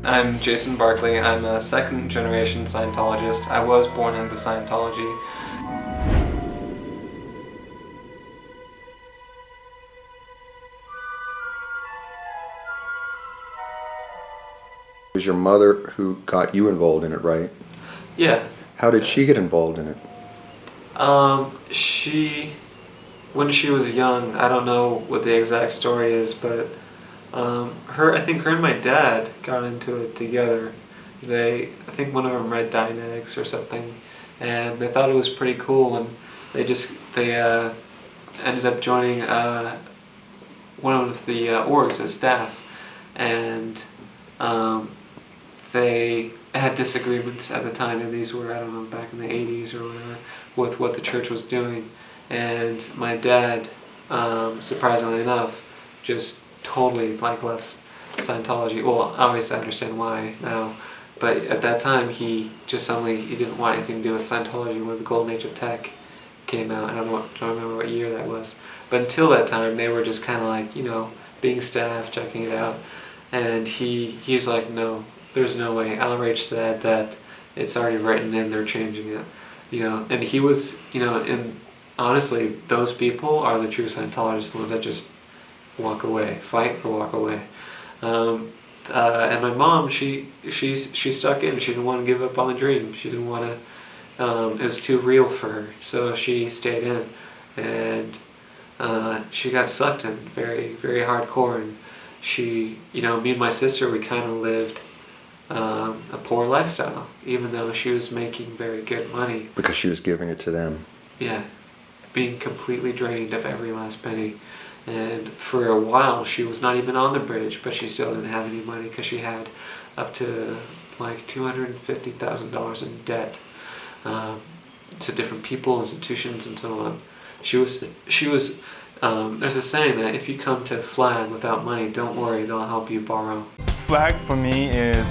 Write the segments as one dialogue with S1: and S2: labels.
S1: I'm Jason Barclay. I'm a second generation Scientologist. I was born into Scientology.
S2: It was your mother who got you involved in it, right?
S1: Yeah.
S2: How did she get involved in it?
S1: When she was young, I don't know what the exact story is, but I think her and my dad got into it together. I think one of them read Dianetics or something, and they thought it was pretty cool, and they ended up joining one of the orgs as staff, and they had disagreements at the time, and these were, I don't know, back in the 80s or whatever, with what the church was doing. And my dad, surprisingly enough, just totally left Scientology. Well, obviously I understand why now, but at that time he didn't want anything to do with Scientology when the Golden Age of Tech came out. I don't remember what year that was, but until that time they were just kind of being staff, checking it out. And he's like, no, there's no way. LRH said that it's already written and they're changing it, and he was, and honestly, those people are the true Scientologists, the ones that just walk away, fight or walk away. And my mom, she stuck in. She didn't want to give up on the dream. She didn't want to. It was too real for her, so she stayed in, and she got sucked in very, very hardcore. And she, me and my sister, we kind of lived a poor lifestyle, even though she was making very good money.
S2: Because she was giving it to them.
S1: Yeah, being completely drained of every last penny. And for a while she was not even on the bridge, but she still didn't have any money because she had up to $250,000 in debt to different people, institutions, and so on. She was. There's a saying that if you come to Flag without money, don't worry, they'll help you borrow.
S3: Flag for me is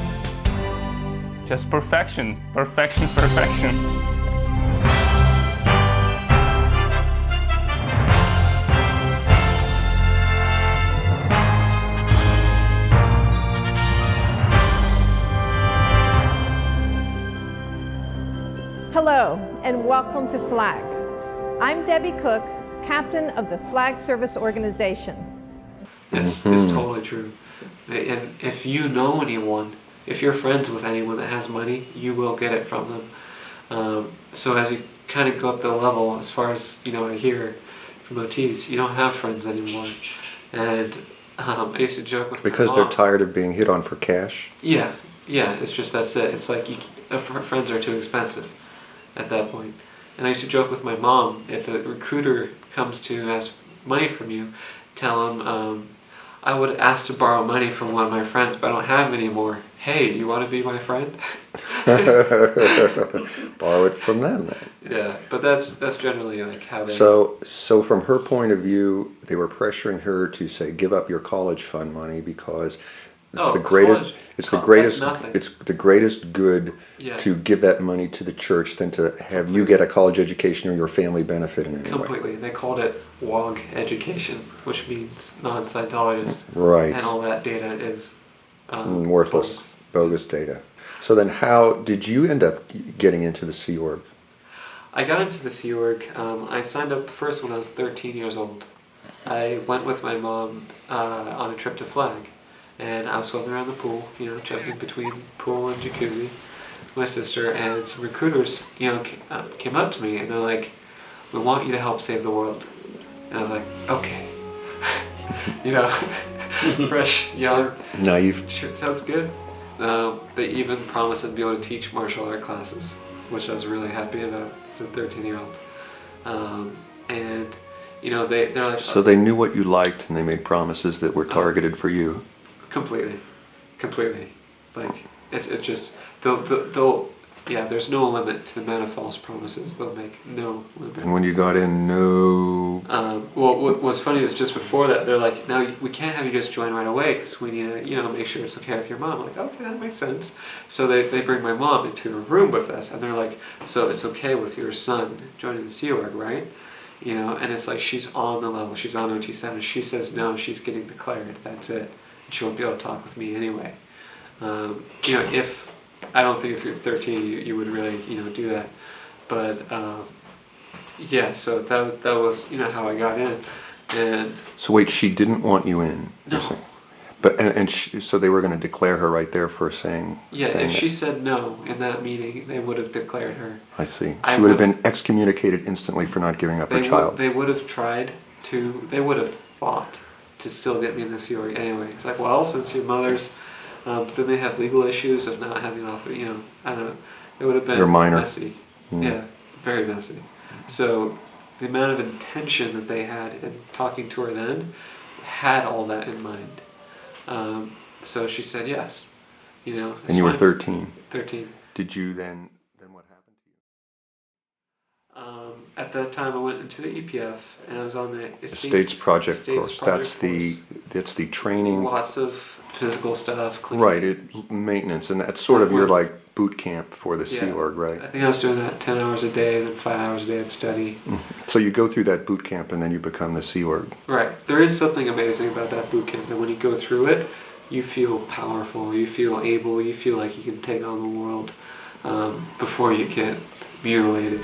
S3: just perfection. Perfection.
S4: Hello, and welcome to Flag. I'm Debbie Cook, captain of the Flag Service Organization.
S1: It's totally true. And if you know anyone, if you're friends with anyone that has money, you will get it from them. So as you kind of go up the level, as far as I hear from OTs, you don't have friends anymore. And I used to joke with
S2: because
S1: my
S2: they're
S1: mom.
S2: tired of being hit on for cash.
S1: Yeah. It's just that's it. It's like friends are too expensive at that point. And I used to joke with my mom, if a recruiter comes to ask money from you, tell him, I would ask to borrow money from one of my friends, but I don't have any more. Hey, do you want to be my friend?
S2: Borrow it from them then.
S1: Yeah, but that's generally how they...
S2: So from her point of view, they were pressuring her to say, give up your college fund money because it's the greatest.
S1: College.
S2: It's the greatest.
S1: That's nothing.
S2: It's the greatest good to give that money to the church than to have you get a college education or your family benefit in any way.
S1: Completely. They called it WOG education, which means non-Scientologist.
S2: Right.
S1: And all that data is
S2: worthless, bogus data. So then, how did you end up getting into the Sea Org?
S1: I got into the Sea Org. I signed up first when I was 13 years old. I went with my mom on a trip to Flag. And I was swimming around the pool, jumping between pool and jacuzzi with my sister, and some recruiters, came up to me and they're like, we want you to help save the world. And I was like, okay. Fresh, young.
S2: Naive.
S1: Sure, sounds good. They even promised I'd be able to teach martial art classes, which I was really happy about as a 13-year-old. And, they're like...
S2: So they knew what you liked and they made promises that were targeted for you.
S1: Completely. It's just they'll there's no limit to the amount of false promises they'll make. No limit.
S2: And when you got in, no.
S1: What was funny is just before that they're like, no, we can't have you just join right away because we need to make sure it's okay with your mom. I'm like, okay, that makes sense. So they bring my mom into a room with us and they're like, so it's okay with your son joining the Sea Org, right? And it's like she's on the level. She's on OT7. She says no, she's getting declared. That's it. She won't be able to talk with me anyway. You know, if I don't think if you're 13 you would really do that, but yeah. So that was how I got in, and
S2: So wait, she didn't want you in. you're
S1: no.
S2: saying? But so they were going to declare her right there for saying.
S1: Yeah,
S2: saying
S1: if she
S2: that.
S1: said no in that meeting, they would have declared her.
S2: I see.
S1: I
S2: She would have
S1: would-
S2: been excommunicated instantly for not giving up her
S1: They
S2: child.
S1: they would have tried to. They would have fought to still get me in the Sea Org anyway. It's like, well, since your mother's, then they have legal issues of not having author. I don't know. It would have been
S2: You're minor.
S1: messy.
S2: Mm.
S1: Yeah, very messy. So the amount of intention that they had in talking to her then had all that in mind. So she said yes. It's
S2: And you were
S1: fine.
S2: 13.
S1: 13.
S2: Did you then what happened to you?
S1: At that time, I went into the EPF, and I was on the
S2: Estates project
S1: Estates
S2: course.
S1: project
S2: That's the training.
S1: Lots of physical stuff, cleaning.
S2: Right, maintenance, and that's sort of your like boot camp for the Sea
S1: Yeah.
S2: Org, right?
S1: I think I was doing that 10 hours a day, then 5 hours a day of study.
S2: So you go through that boot camp and then you become the Sea Org.
S1: Right. There is something amazing about that boot camp, that when you go through it, you feel powerful, you feel able, you feel like you can take on the world before you get mutilated.